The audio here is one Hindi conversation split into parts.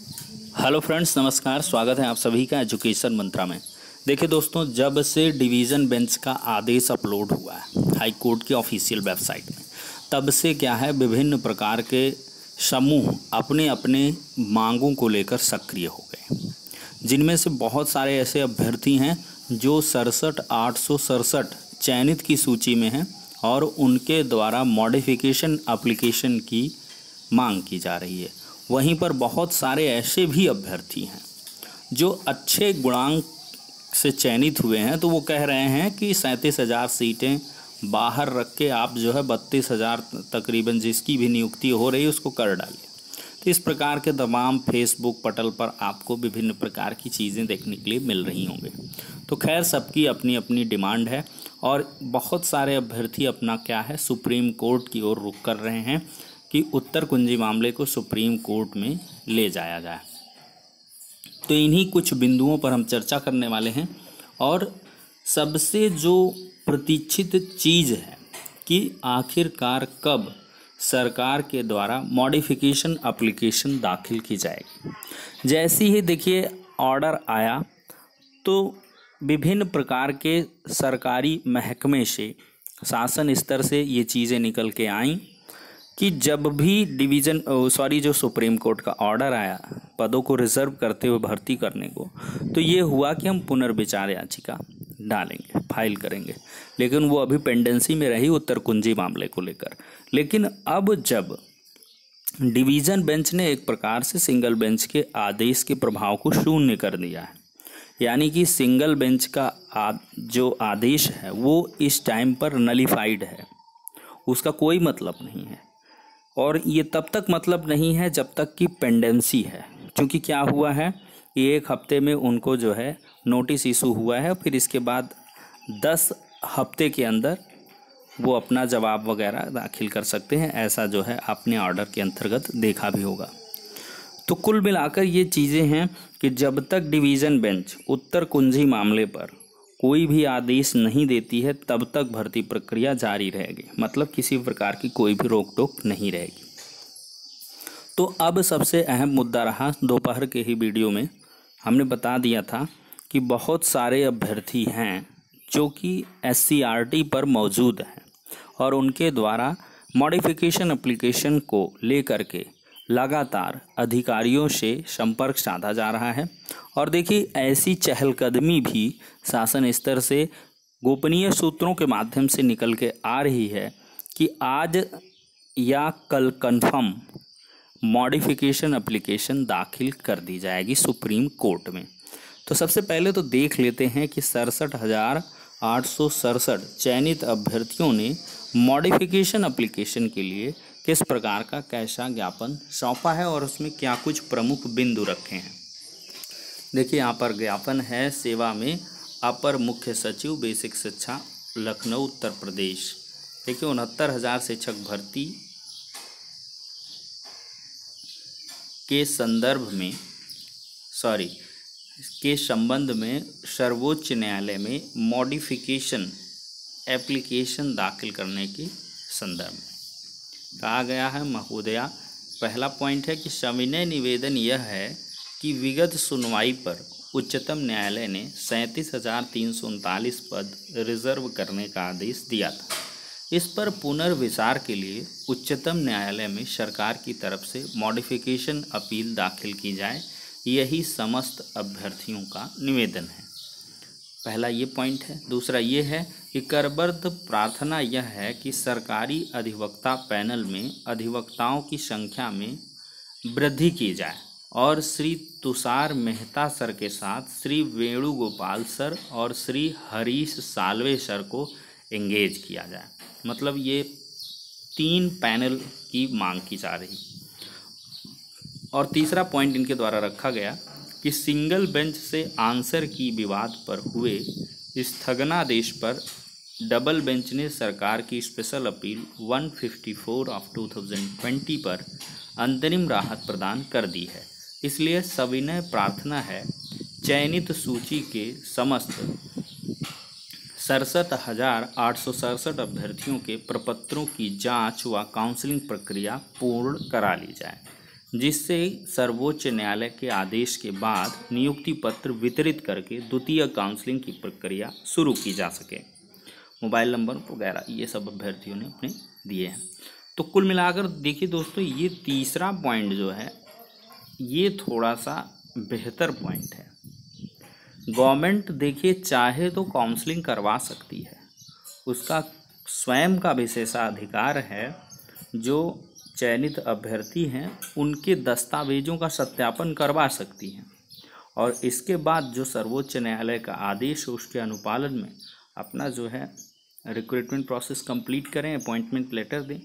हेलो फ्रेंड्स, नमस्कार। स्वागत है आप सभी का एजुकेशन मंत्रा में। देखिए दोस्तों, जब से डिवीज़न बेंच का आदेश अपलोड हुआ है हाई कोर्ट की ऑफिशियल वेबसाइट में, तब से क्या है, विभिन्न प्रकार के समूह अपने अपने मांगों को लेकर सक्रिय हो गए, जिनमें से बहुत सारे ऐसे अभ्यर्थी हैं जो 67,867 चयनित की सूची में हैं और उनके द्वारा मॉडिफिकेशन एप्लीकेशन की मांग की जा रही है। वहीं पर बहुत सारे ऐसे भी अभ्यर्थी हैं जो अच्छे गुणांक से चयनित हुए हैं, तो वो कह रहे हैं कि 37,000 सीटें बाहर रख के आप जो है 32,000 तकरीबन जिसकी भी नियुक्ति हो रही है उसको कर डालिए। तो इस प्रकार के तमाम फेसबुक पटल पर आपको विभिन्न प्रकार की चीज़ें देखने के लिए मिल रही होंगी। तो खैर, सबकी अपनी अपनी डिमांड है और बहुत सारे अभ्यर्थी अपना क्या है, सुप्रीम कोर्ट की ओर रुख कर रहे हैं कि उत्तर कुंजी मामले को सुप्रीम कोर्ट में ले जाया जाए। तो इन्हीं कुछ बिंदुओं पर हम चर्चा करने वाले हैं और सबसे जो प्रतीक्षित चीज़ है कि आखिरकार कब सरकार के द्वारा मॉडिफिकेशन एप्लीकेशन दाखिल की जाएगी। जैसे ही देखिए ऑर्डर आया तो विभिन्न प्रकार के सरकारी महकमे से, शासन स्तर से ये चीज़ें निकल के आईं कि जब भी जो सुप्रीम कोर्ट का ऑर्डर आया पदों को रिजर्व करते हुए भर्ती करने को, तो ये हुआ कि हम पुनर्विचार याचिका डालेंगे, फाइल करेंगे। लेकिन वो अभी पेंडेंसी में रही उत्तर कुंजी मामले को लेकर। लेकिन अब जब डिवीज़न बेंच ने एक प्रकार से सिंगल बेंच के आदेश के प्रभाव को शून्य कर दिया है, यानी कि सिंगल बेंच का जो आदेश है वो इस टाइम पर नलिफाइड है, उसका कोई मतलब नहीं है। और ये तब तक मतलब नहीं है जब तक कि पेंडेंसी है, क्योंकि क्या हुआ है, ये 1 हफ्ते में उनको जो है नोटिस इशू हुआ है, फिर इसके बाद 10 हफ्ते के अंदर वो अपना जवाब वगैरह दाखिल कर सकते हैं। ऐसा जो है आपने ऑर्डर के अंतर्गत देखा भी होगा। तो कुल मिलाकर ये चीज़ें हैं कि जब तक डिवीज़न बेंच उत्तर कुंजी मामले पर कोई भी आदेश नहीं देती है तब तक भर्ती प्रक्रिया जारी रहेगी, मतलब किसी प्रकार की कोई भी रोक टोक नहीं रहेगी। तो अब सबसे अहम मुद्दा रहा, दोपहर के ही वीडियो में हमने बता दिया था कि बहुत सारे अभ्यर्थी हैं जो कि SCRT पर मौजूद हैं और उनके द्वारा मॉडिफिकेशन एप्लीकेशन को लेकर के लगातार अधिकारियों से संपर्क साधा जा रहा है। और देखिए, ऐसी चहलकदमी भी शासन स्तर से गोपनीय सूत्रों के माध्यम से निकल के आ रही है कि आज या कल कंफर्म मॉडिफिकेशन एप्लीकेशन दाखिल कर दी जाएगी सुप्रीम कोर्ट में। तो सबसे पहले तो देख लेते हैं कि 67,867 चयनित अभ्यर्थियों ने मॉडिफिकेशन एप्लीकेशन के लिए किस प्रकार का कैसा ज्ञापन सौंपा है और उसमें क्या कुछ प्रमुख बिंदु रखे हैं। देखिए, यहाँ पर ज्ञापन है सेवा में अपर मुख्य सचिव बेसिक शिक्षा लखनऊ उत्तर प्रदेश। देखिए, 69,000 शिक्षक भर्ती के संबंध में सर्वोच्च न्यायालय में मॉडिफिकेशन एप्लीकेशन दाखिल करने के संदर्भ में कहा गया है। महोदया, पहला पॉइंट है कि सविनय निवेदन यह है कि विगत सुनवाई पर उच्चतम न्यायालय ने 37,339 पद रिजर्व करने का आदेश दिया था। इस पर पुनर्विचार के लिए उच्चतम न्यायालय में सरकार की तरफ से मॉडिफिकेशन अपील दाखिल की जाए, यही समस्त अभ्यर्थियों का निवेदन है। पहला ये पॉइंट है। दूसरा ये है कि करबद्ध प्रार्थना यह है कि सरकारी अधिवक्ता पैनल में अधिवक्ताओं की संख्या में वृद्धि की जाए और श्री तुषार मेहता सर के साथ श्री वेणुगोपाल सर और श्री हरीश साल्वे सर को एंगेज किया जाए। मतलब ये 3 पैनल की मांग की जा रही। और तीसरा पॉइंट इनके द्वारा रखा गया कि सिंगल बेंच से आंसर की विवाद पर हुए स्थगनादेश पर डबल बेंच ने सरकार की स्पेशल अपील 154/2020 पर अंतरिम राहत प्रदान कर दी है। इसलिए सविनय प्रार्थना है चयनित सूची के समस्त 67,867 अभ्यर्थियों के प्रपत्रों की जांच व काउंसलिंग प्रक्रिया पूर्ण करा ली जाए। जिससे सर्वोच्च न्यायालय के आदेश के बाद नियुक्ति पत्र वितरित करके द्वितीय काउंसलिंग की प्रक्रिया शुरू की जा सके। मोबाइल नंबर वगैरह ये सब अभ्यर्थियों ने अपने दिए हैं। तो कुल मिलाकर देखिए दोस्तों, ये तीसरा पॉइंट जो है ये थोड़ा सा बेहतर पॉइंट है। गवर्नमेंट देखिए चाहे तो काउंसलिंग करवा सकती है, उसका स्वयं का विशेषाधिकार है। जो चयनित अभ्यर्थी हैं उनके दस्तावेजों का सत्यापन करवा सकती हैं और इसके बाद जो सर्वोच्च न्यायालय का आदेश है उसके अनुपालन में अपना जो है रिक्रूटमेंट प्रोसेस कंप्लीट करें, अपॉइंटमेंट लेटर दें।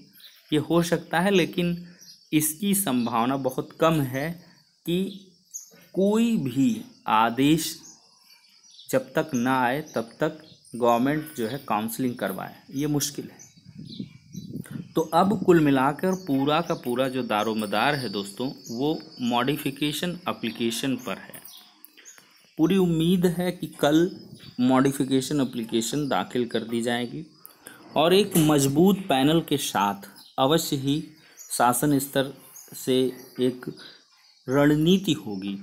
ये हो सकता है, लेकिन इसकी संभावना बहुत कम है कि कोई भी आदेश जब तक ना आए तब तक गवर्नमेंट जो है काउंसलिंग करवाए, ये मुश्किल है। तो अब कुल मिलाकर पूरा का पूरा जो दारोमदार है दोस्तों वो मॉडिफिकेशन एप्लीकेशन पर है। पूरी उम्मीद है कि कल मॉडिफिकेशन एप्लीकेशन दाखिल कर दी जाएगी और एक मजबूत पैनल के साथ अवश्य ही शासन स्तर से एक रणनीति होगी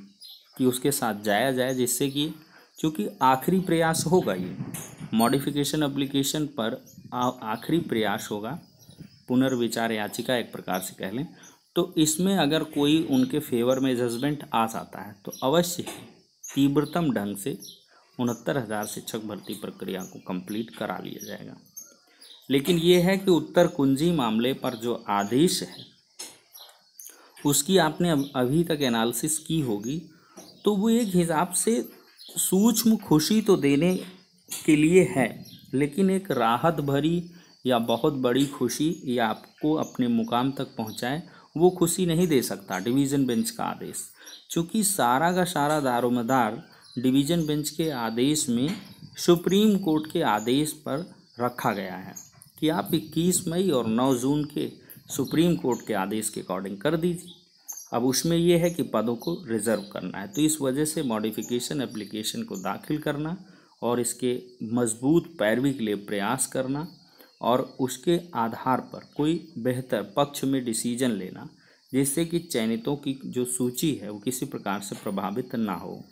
कि उसके साथ जाया जाए, जिससे कि चूँकि आखिरी प्रयास होगा, ये मॉडिफिकेशन एप्लीकेशन पर आखिरी प्रयास होगा, पुनर्विचार याचिका एक प्रकार से कह लें। तो इसमें अगर कोई उनके फेवर में जजमेंट आ जाता है तो अवश्य ही तीव्रतम ढंग से 69,000 शिक्षक भर्ती प्रक्रिया को कंप्लीट करा लिया जाएगा। लेकिन ये है कि उत्तर कुंजी मामले पर जो आदेश है उसकी आपने अभी तक एनालिसिस की होगी, तो वो एक हिसाब से सूक्ष्म खुशी तो देने के लिए है, लेकिन एक राहत भरी या बहुत बड़ी खुशी या आपको अपने मुकाम तक पहुंचाए वो खुशी नहीं दे सकता डिवीज़न बेंच का आदेश। चूँकि सारा का सारा दारोमदार डिवीज़न बेंच के आदेश में सुप्रीम कोर्ट के आदेश पर रखा गया है कि आप 21 मई और 9 जून के सुप्रीम कोर्ट के आदेश के अकॉर्डिंग कर दीजिए। अब उसमें यह है कि पदों को रिजर्व करना है, तो इस वजह से मॉडिफिकेशन एप्लीकेशन को दाखिल करना और इसके मजबूत पैरवी के लिए प्रयास करना और उसके आधार पर कोई बेहतर पक्ष में डिसीजन लेना, जिससे कि चयनितों की जो सूची है वो किसी प्रकार से प्रभावित ना हो।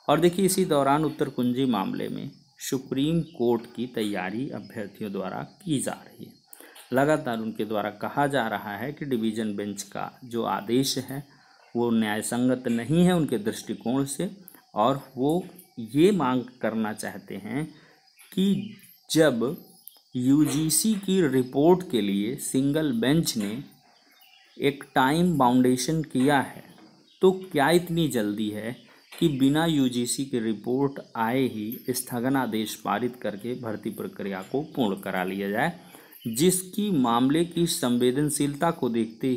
और देखिए इसी दौरान उत्तर कुंजी मामले में सुप्रीम कोर्ट की तैयारी अभ्यर्थियों द्वारा की जा रही है। लगातार उनके द्वारा कहा जा रहा है कि डिवीज़न बेंच का जो आदेश है वो न्यायसंगत नहीं है उनके दृष्टिकोण से, और वो ये मांग करना चाहते हैं कि जब यूजीसी की रिपोर्ट के लिए सिंगल बेंच ने एक टाइम बाउंडेशन किया है, तो क्या इतनी जल्दी है कि बिना यूजीसी की रिपोर्ट आए ही स्थगनादेश पारित करके भर्ती प्रक्रिया को पूर्ण करा लिया जाए, जिसकी मामले की संवेदनशीलता को देखते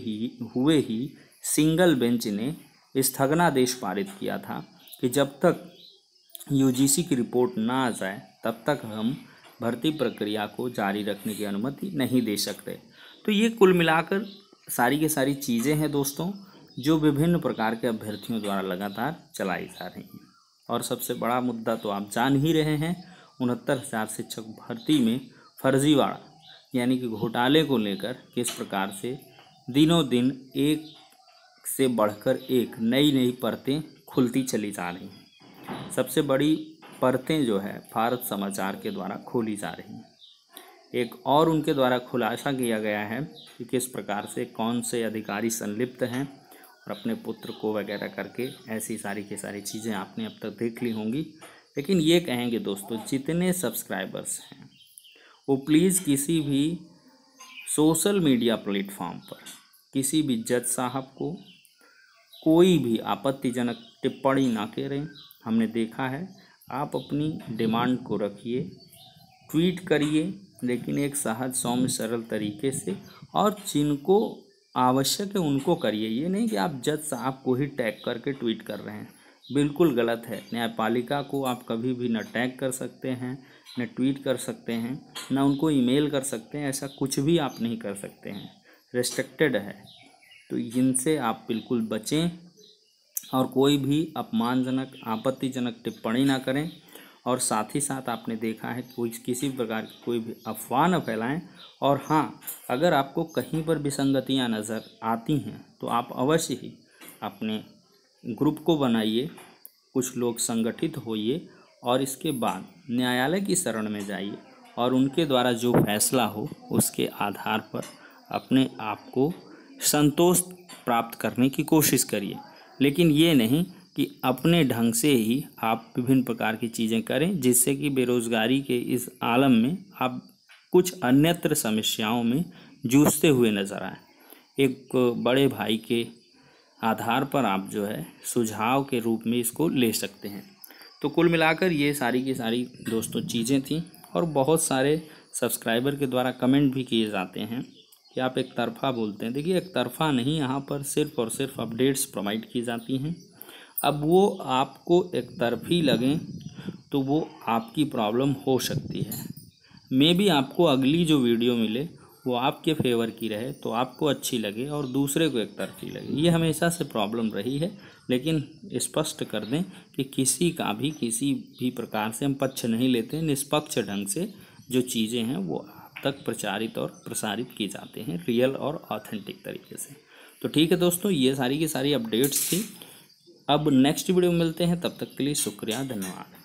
हुए ही सिंगल बेंच ने स्थगनादेश पारित किया था कि जब तक यूजीसी की रिपोर्ट ना आ जाए तब तक हम भर्ती प्रक्रिया को जारी रखने की अनुमति नहीं दे सकते। तो ये कुल मिलाकर सारी की सारी चीज़ें हैं दोस्तों जो विभिन्न प्रकार के अभ्यर्थियों द्वारा लगातार चलाई जा रही हैं। और सबसे बड़ा मुद्दा तो आप जान ही रहे हैं, 69,000 शिक्षक भर्ती में फर्जीवाड़ा यानी कि घोटाले को लेकर किस प्रकार से दिनों दिन एक से बढ़कर एक नई नई परतें खुलती चली जा रही हैं। सबसे बड़ी परतें जो है भारत समाचार के द्वारा खोली जा रही हैं। एक और उनके द्वारा खुलासा किया गया है कि किस प्रकार से कौन से अधिकारी संलिप्त हैं और अपने पुत्र को वगैरह करके ऐसी सारी की सारी चीज़ें आपने अब तक देख ली होंगी। लेकिन ये कहेंगे दोस्तों, जितने सब्सक्राइबर्स हैं वो प्लीज़ किसी भी सोशल मीडिया प्लेटफॉर्म पर किसी भी जज साहब को कोई भी आपत्तिजनक टिप्पणी ना करें। हमने देखा है, आप अपनी डिमांड को रखिए, ट्वीट करिए, लेकिन एक सहज सौम्य सरल तरीके से, और जिनको आवश्यक है उनको करिए। ये नहीं कि आप जज साहब को ही टैग करके ट्वीट कर रहे हैं, बिल्कुल गलत है। न्यायपालिका को आप कभी भी न टैग कर सकते हैं, न ट्वीट कर सकते हैं, न उनको ईमेल कर सकते हैं, ऐसा कुछ भी आप नहीं कर सकते हैं, रेस्ट्रिक्टेड है। तो इनसे आप बिल्कुल बचें और कोई भी अपमानजनक आपत्तिजनक टिप्पणी ना करें। और साथ ही साथ आपने देखा है कि कोई किसी प्रकार की कोई भी अफवाह न फैलाएं। और हाँ, अगर आपको कहीं पर विसंगतियां नज़र आती हैं तो आप अवश्य ही अपने ग्रुप को बनाइए, कुछ लोग संगठित होइए और इसके बाद न्यायालय की शरण में जाइए और उनके द्वारा जो फैसला हो उसके आधार पर अपने आप को संतोष प्राप्त करने की कोशिश करिए। लेकिन ये नहीं कि अपने ढंग से ही आप विभिन्न प्रकार की चीज़ें करें जिससे कि बेरोज़गारी के इस आलम में आप कुछ अन्यत्र समस्याओं में जूझते हुए नज़र आए। एक बड़े भाई के आधार पर आप जो है सुझाव के रूप में इसको ले सकते हैं। तो कुल मिलाकर ये सारी की सारी दोस्तों चीज़ें थी। और बहुत सारे सब्सक्राइबर के द्वारा कमेंट भी किए जाते हैं कि आप एक तरफ़ा बोलते हैं। देखिए, एक तरफ़ा नहीं, यहाँ पर सिर्फ़ और सिर्फ अपडेट्स प्रोवाइड की जाती हैं। अब वो आपको एक तरफ़ी लगें तो वो आपकी प्रॉब्लम हो सकती है। मे बी आपको अगली जो वीडियो मिले वो आपके फेवर की रहे तो आपको अच्छी लगे और दूसरे को एक तरफी लगे। ये हमेशा से प्रॉब्लम रही है। लेकिन स्पष्ट कर दें कि किसी का भी किसी भी प्रकार से हम पक्ष नहीं लेते। निष्पक्ष ढंग से जो चीज़ें हैं वो आप तक प्रचारित और प्रसारित की जाते हैं रियल और ऑथेंटिक तरीके से। तो ठीक है दोस्तों, ये सारी की सारी अपडेट्स थी। अब नेक्स्ट वीडियो में मिलते हैं, तब तक के लिए शुक्रिया, धन्यवाद।